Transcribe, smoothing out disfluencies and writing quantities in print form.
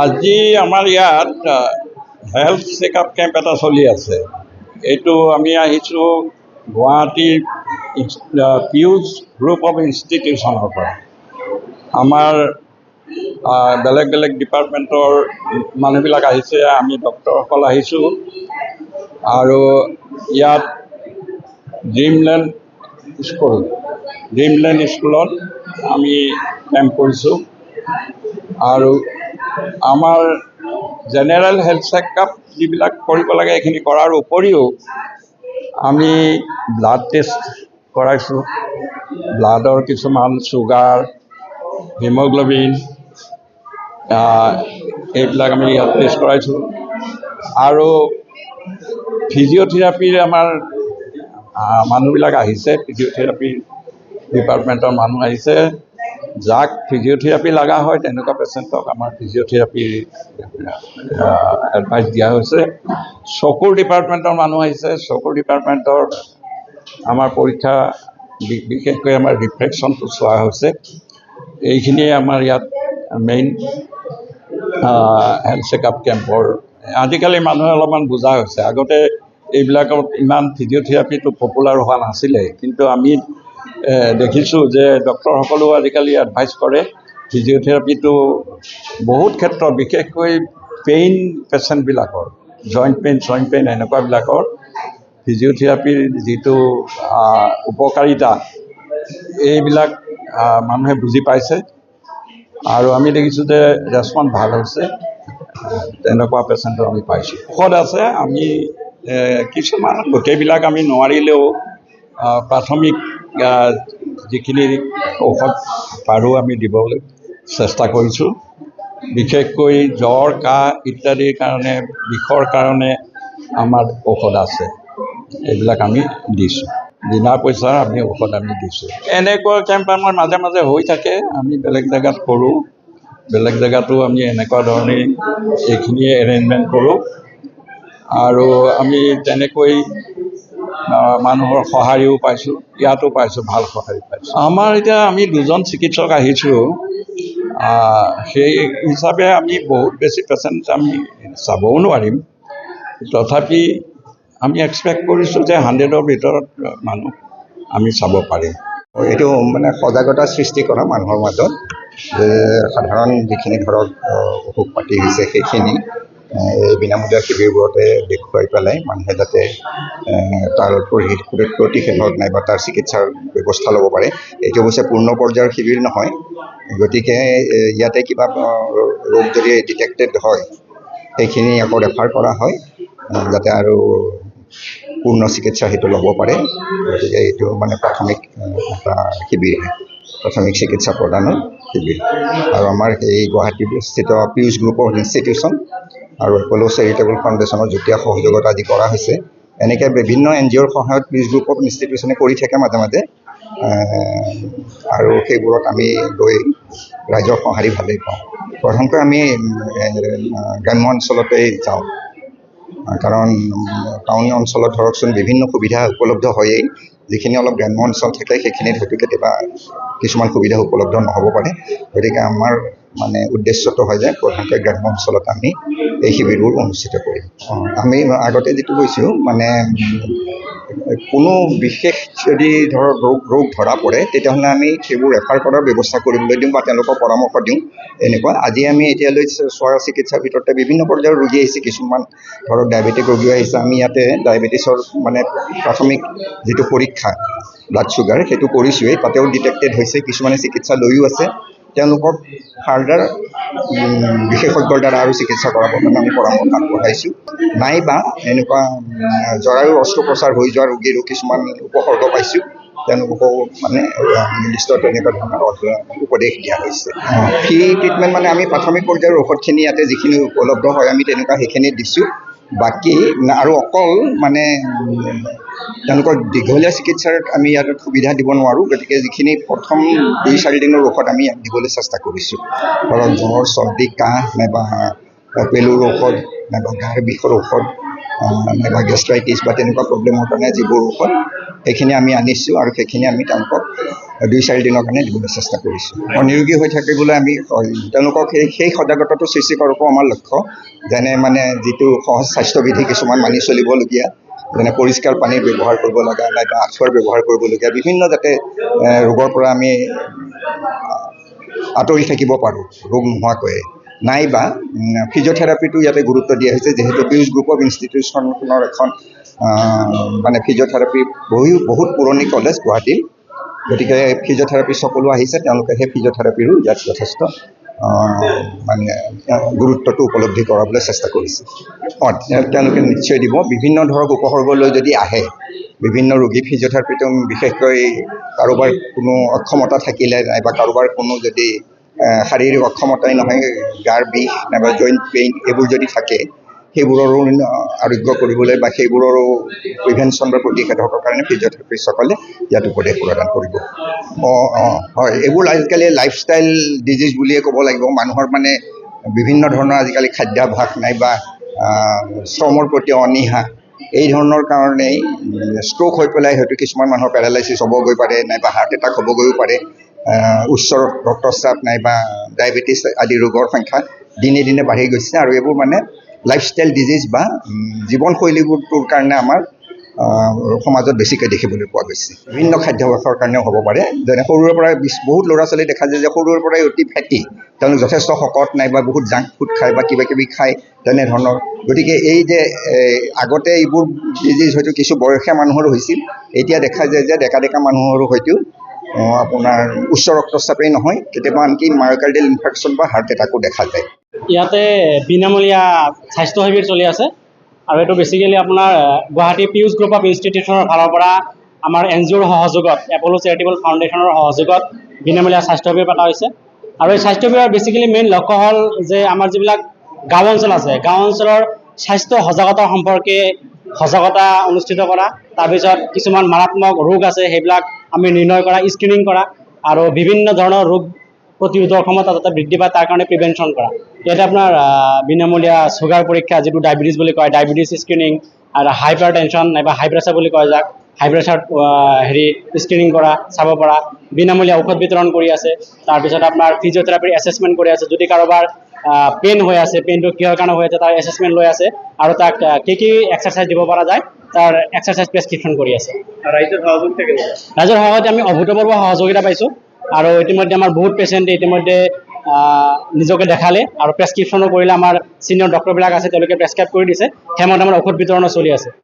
আজি আমাৰ ইয়াত হেল্থ চেকআপ কেম্প এটা চলি আছে। এইটো আমি আহিছোঁ গুৱাহাটীৰ পিউজ গ্ৰুপ অফ ইনষ্টিটিউশ্যনৰ পৰা। আমাৰ বেলেগ বেলেগ ডিপাৰ্টমেণ্টৰ মানুহবিলাক আহিছে, আমি ডক্টৰসকল আহিছোঁ আৰু ইয়াত ড্ৰিমলেণ্ড স্কুলত আমি কেম্প কৰিছোঁ আৰু আমাৰ জেনেৰেল হেল্থ চেকআপ যিবিলাক কৰিব লাগে এইখিনি কৰাৰ উপৰিও আমি ব্লাড টেষ্ট কৰাইছোঁ। ব্লাডৰ কিছুমান চুগাৰ, হিমগ্ল'বিন এইবিলাক আমি ইয়াত টেষ্ট কৰাইছোঁ আৰু ফিজিঅ'থেৰাপিৰ আমাৰ মানুহবিলাক আহিছে। ফিজিঅ'থেৰাপি ডিপাৰ্টমেণ্টৰ মানুহ আহিছে। যাক ফিজিঅ'থেৰাপি লগা হয় তেনেকুৱা পেচেণ্টক আমাৰ ফিজিঅ'থেৰাপি এডভাইচ দিয়া হৈছে। চকুৰ ডিপাৰ্টমেণ্টৰ মানুহ আহিছে। চকুৰ ডিপাৰ্টমেণ্টৰ আমাৰ পৰীক্ষা বিশেষকৈ আমাৰ ৰিফ্ৰেকশ্যনটো চোৱা হৈছে। এইখিনিয়ে আমাৰ ইয়াত মেইন হেল্থ চেকআপ কেম্পৰ। আজিকালি মানুহে অলপমান বুজা হৈছে। আগতে এইবিলাকত ইমান ফিজিঅ'থেৰাপিটো পপুলাৰ হোৱা নাছিলে, কিন্তু আমি দেখিছোঁ যে ডক্টৰসকলেও আজিকালি এডভাইচ কৰে ফিজিঅ'থেৰাপিটো বহুত ক্ষেত্ৰত, বিশেষকৈ পেইন পেচেণ্টবিলাকৰ, জইণ্ট পেইন এনেকুৱাবিলাকৰ ফিজিঅ'থেৰাপিৰ যিটো উপকাৰিতা এইবিলাক মানুহে বুজি পাইছে আৰু আমি দেখিছোঁ যে ৰেচপন্স ভাল হৈছে। তেনেকুৱা পেচেণ্টৰ আমি পাইছোঁ। ঔষধ আছে, আমি কিছুমান গোটেইবিলাক আমি নোৱাৰিলেও প্ৰাথমিক যিখিনি ঔষধ পাৰোঁ আমি দিবলৈ চেষ্টা কৰিছোঁ। বিশেষকৈ জ্বৰ, কাহ ইত্যাদিৰ কাৰণে, বিষৰ কাৰণে আমাৰ ঔষধ আছে, এইবিলাক আমি দিছোঁ। বিনা পইচাৰ আমি ঔষধ আমি দিছোঁ। এনেকুৱা কেম্প আমাৰ মাজে মাজে হৈ থাকে। আমি বেলেগ জেগাত কৰোঁ, বেলেগ জেগাতো আমি এনেকুৱা ধৰণে এইখিনিয়ে এৰেঞ্জমেণ্ট কৰোঁ আৰু আমি তেনেকৈ মানুহৰ সঁহাৰিও পাইছোঁ, ইয়াতো পাইছোঁ, ভাল সঁহাৰি পাইছোঁ। আমাৰ এতিয়া আমি দুজন চিকিৎসক আহিছোঁ, সেই হিচাপে আমি বহুত বেছি পেচেণ্ট আমি চাবও নোৱাৰিম। তথাপি আমি এক্সপেক্ট কৰিছোঁ যে 100ৰ ভিতৰত মানুহ আমি চাব পাৰিম। এইটো মানে সজাগতা সৃষ্টি কৰা মানুহৰ মাজত, যে সাধাৰণ যিখিনি ধৰক অসুখ পাতি হৈছে সেইখিনি এই বিনামূলীয়া শিবিৰবোৰতে দেখুৱাই পেলাই মানুহে যাতে তাৰ প্ৰতিষেধক নাইবা তাৰ চিকিৎসাৰ ব্যৱস্থা ল'ব পাৰে। এইটো অৱশ্যে পূৰ্ণ পৰ্যায়ৰ শিবিৰ নহয়, গতিকে ইয়াতে কিবা ৰোগ যদি ডিটেক্টেড হয় সেইখিনি আকৌ ৰেফাৰ কৰা হয় যাতে আৰু পূৰ্ণ চিকিৎসা সেইটো ল'ব পাৰে। গতিকে এইটো মানে প্ৰাথমিক এটা শিবিৰ, প্ৰাথমিক চিকিৎসা প্ৰদানৰ শিবিৰ। আৰু আমাৰ এই গুৱাহাটীস্থিত পিউজ গ্ৰুপ অফ ইনষ্টিটিউশ্যন আৰু এপ'ল' চেৰিটেবল ফাউণ্ডেশ্যনৰ যুটীয়া সহযোগত আজি কৰা হৈছে। এনেকৈ বিভিন্ন NGOৰ সহায়ত পিউজ গ্ৰুপ অফ ইনষ্টিটিউশ্যনে কৰি থাকে মাজে মাজে, আৰু সেইবোৰত আমি গৈ ৰাইজৰ সঁহাৰি ভালেই পাওঁ। প্ৰধানকৈ আমি গ্ৰাম্য অঞ্চলতেই যাওঁ, কাৰণ টাউনীয়া অঞ্চলত ধৰকচোন বিভিন্ন সুবিধা উপলব্ধ হয়েই। যিখিনি অলপ গ্ৰাম্য অঞ্চল থাকে সেইখিনিত হয়তো কেতিয়াবা কিছুমান সুবিধা উপলব্ধ নহ'ব পাৰে। গতিকে আমাৰ মানে উদ্দেশ্যটো হয় যে প্ৰধানকৈ গ্ৰাম্য অঞ্চলত আমি এই শিবিৰবোৰ অনুষ্ঠিত কৰিম। আমি আগতে যিটো কৈছোঁ, মানে কোনো বিশেষ যদি ধৰক ৰোগ ধৰা পৰে তেতিয়াহ'লে আমি সেইবোৰ ৰেফাৰ কৰাৰ ব্যৱস্থা কৰিবলৈ দিওঁ বা তেওঁলোকক পৰামৰ্শ দিওঁ। এনেকুৱা আজি আমি এতিয়ালৈ চোৱা চিকিৎসাৰ ভিতৰতে বিভিন্ন পৰ্যায়ৰ ৰোগী আহিছে। কিছুমান ধৰক ডায়েবেটিক ৰোগীও আহিছে। আমি ইয়াতে ডায়েবেটিছৰ মানে প্ৰাথমিক যিটো পৰীক্ষা ব্লাড চুগাৰ সেইটো কৰিছোঁৱেই, তাতেও ডিটেক্টেড হৈছে। কিছুমানে চিকিৎসা লৈও আছে, তেওঁলোকক ফাৰ্ডাৰ বিশেষজ্ঞৰ দ্বাৰা আৰু চিকিৎসা কৰাবৰ কাৰণে আমি পৰামৰ্শ আগবঢ়াইছোঁ। নাইবা এনেকুৱা জৰায়ুৰ অস্ত্ৰোপচাৰ হৈ যোৱা ৰোগীৰো কিছুমান উপসৰ্গ পাইছোঁ, তেওঁলোককো মানে নিৰ্দিষ্ট তেনেকুৱা ধৰণৰ উপদেশ দিয়া হৈছে। ফ্ৰী ট্ৰিটমেণ্ট মানে আমি প্ৰাথমিক পৰ্যায়ৰ ঔষধখিনি ইয়াতে যিখিনি উপলব্ধ হয় আমি তেনেকুৱা সেইখিনি দিছোঁ। বাকী আৰু অকল মানে তেওঁলোকৰ দীঘলীয়া চিকিৎসাৰ আমি ইয়াত সুবিধা দিব নোৱাৰোঁ। গতিকে যিখিনি প্ৰথম 2-4 দিনৰ ঔষধ আমি ইয়াত দিবলৈ চেষ্টা কৰিছোঁ। ধৰক জ্বৰ, চৰ্দি, কাহ নাইবা পেলুৰ ঔষধ নাইবা গাৰ বিষৰ ঔষধ নাইবা গেষ্ট্ৰাইটিছ বা তেনেকুৱা প্ৰব্লেমৰ কাৰণে যিবোৰ ঔষধ সেইখিনি আমি আনিছোঁ আৰু সেইখিনি আমি তেওঁলোকক 2-4 দিনৰ কাৰণে দিবলৈ চেষ্টা কৰিছোঁ। নিৰোগী হৈ থাকিবলৈ আমি তেওঁলোকক সেই সজাগতাটো সৃষ্টি কৰাটো আমাৰ লক্ষ্য। যেনে মানে যিটো সহজ স্বাস্থ্যবিধি কিছুমান মানি চলিবলগীয়া, যেনে পৰিষ্কাৰ পানী ব্যৱহাৰ কৰিব লগা নাইবা আঁঠুৱাৰ ব্যৱহাৰ কৰিবলগীয়া, বিভিন্ন যাতে ৰোগৰ পৰা আমি আঁতৰি থাকিব পাৰোঁ ৰোগ নোহোৱাকৈ, নাইবা ফিজিঅ'থেৰাপিটো ইয়াতে গুৰুত্ব দিয়া হৈছে। যিহেতু পিউচ গ্ৰুপ অফ ইনষ্টিটিউশ্যনৰ এখন মানে ফিজিঅ'থেৰাপি বহুত পুৰণি কলেজ গুৱাহাটীৰ, গতিকে ফিজিঅ'থেৰাপিষ্ট সকলো আহিছে, তেওঁলোকে সেই ফিজিঅ'থেৰাপিৰো ইয়াত যথেষ্ট মানে গুৰুত্বটো উপলব্ধি কৰাবলৈ চেষ্টা কৰিছে। তেওঁলোকে নিশ্চয় দিব। বিভিন্ন ধৰক উপসৰ্গ লৈ যদি আহে বিভিন্ন ৰোগী, ফিজিঅ'থেৰাপিটো বিশেষকৈ কাৰোবাৰ কোনো অক্ষমতা থাকিলে নাইবা কাৰোবাৰ কোনো যদি শাৰীৰিক অক্ষমতাই নহয়, গাৰ বিষ নাইবা জইণ্ট পেইন এইবোৰ যদি থাকে, সেইবোৰৰো আৰোগ্য কৰিবলৈ বা সেইবোৰৰো প্ৰিভেনশ্যন বা প্ৰতিষেধকৰ কাৰণে ফিজিঅ'থেৰাপিষ্টসকলে ইয়াত উপদেশ প্ৰদান কৰিব। হয়, এইবোৰ আজিকালি লাইফষ্টাইল ডিজিজ বুলিয়ে ক'ব লাগিব। মানুহৰ মানে বিভিন্ন ধৰণৰ আজিকালি খাদ্যাভ্যাস নাইবা শ্ৰমৰ প্ৰতি অনীহা, এই ধৰণৰ কাৰণেই ষ্ট্ৰ'ক হৈ পেলাই হয়তো কিছুমান মানুহৰ পেৰালাইচিছ হ'বগৈ পাৰে, নাইবা হাৰ্ট এটাক হ'বগৈও পাৰে। উচ্চ ৰক্তচাপ নাইবা ডায়েবেটিছ আদি ৰোগৰ সংখ্যা দিনে দিনে বাঢ়ি গৈছে, আৰু এইবোৰ মানে লাইফষ্টাইল ডিজিজ বা জীৱনশৈলীবোৰটোৰ কাৰণে আমাৰ সমাজত বেছিকৈ দেখিবলৈ পোৱা গৈছে। বিভিন্ন খাদ্যাভ্যাসৰ কাৰণেও হ'ব পাৰে, যেনে সৰুৰে পৰাই বহুত ল'ৰা ছোৱালী দেখা যায় যে সৰুৰে পৰাই অতি ফেটি, তেওঁলোক যথেষ্ট শকত নাইবা বহুত জাংক ফুড খায় বা কিবা কিবি খায় তেনেধৰণৰ। গতিকে এই যে আগতে এইবোৰ ডিজিজ হয়তো কিছু বয়সীয়া মানুহৰো হৈছিল, এতিয়া দেখা যায় যে ডেকা মানুহৰো হয়তো আপোনাৰ উচ্চ ৰক্তচাপেই নহয়, কেতিয়াবা আনকি মায়োকাৰ্ডিয়েল ইনফাৰ্কশ্যন বা হাৰ্ট এটাকো দেখা যায়। ইয়াতে বিনামূলীয়া স্বাস্থ্য শিবিৰ চলি আছে, আৰু এইটো বেছিকেলি আপোনাৰ গুৱাহাটী পিউচ গ্ৰুপ অফ ইনষ্টিটিউশ্যনৰ ফালৰ পৰা আমাৰ NGOৰ সহযোগত, এপ'ল' চেৰিটেবল ফাউণ্ডেশ্যনৰ সহযোগত বিনামূলীয়া স্বাস্থ্য শিবিৰ পতা হৈছে। আৰু এই স্বাস্থ্য শিবিৰৰ বেছিকেলি মেইন লক্ষ্য হ'ল যে আমাৰ যিবিলাক গাঁও অঞ্চল আছে, গাঁও অঞ্চলৰ স্বাস্থ্য সজাগতা সম্পৰ্কে সজাগতা অনুষ্ঠিত কৰা, তাৰপিছত কিছুমান মাৰাত্মক ৰোগ আছে সেইবিলাক আমি নিৰ্ণয় কৰা, স্ক্ৰিনিং কৰা, আৰু বিভিন্ন ধৰণৰ ৰোগ প্ৰতিৰোধৰ ক্ষমতা যাতে বৃদ্ধি পায় তাৰ কাৰণে প্ৰিভেনশ্যন কৰা। ইয়াতে আপোনাৰ বিনামূলীয়া চুগাৰ পৰীক্ষা, যিটো ডায়েবেটিছ বুলি কয়, ডায়েবেটিছ স্ক্ৰিনিং, আৰু হাইপাৰ টেনশ্যন নাইবা হাই প্ৰেছাৰ বুলি কয় যাক, হাই প্ৰেছাৰ স্ক্ৰিনিং কৰা, চাব পৰা, বিনামূলীয়া ঔষধ বিতৰণ কৰি আছে। তাৰপিছত আপোনাৰ ফিজিঅ'থেৰাপিৰ এছেছমেণ্ট কৰি আছে, যদি কাৰোবাৰ পেইন হৈ আছে, পেইনটো কিহৰ কাৰণে হৈ আছে তাৰ এছেছমেণ্ট লৈ আছে, আৰু তাক কি এক্সাৰচাইজ দিব পৰা যায় তাৰ এক্সাৰচাইজ প্ৰেছক্ৰিপশ্যন কৰি আছে। ৰাইজৰ সহযোগিতা আমি অভূতপূৰ্ব সহযোগিতা পাইছোঁ, আৰু ইতিমধ্যে আমাৰ বহুত পেচেণ্টে ইতিমধ্যে নিজকে দেখালে আৰু প্ৰেছক্ৰিপশ্যনো কৰিলে। আমাৰ ছিনিয়ৰ ডক্টৰবিলাক আছে, তেওঁলোকে প্ৰেছক্ৰাইব কৰি দিছে, সেইমতে আমাৰ ঔষধ বিতৰণো চলি আছে।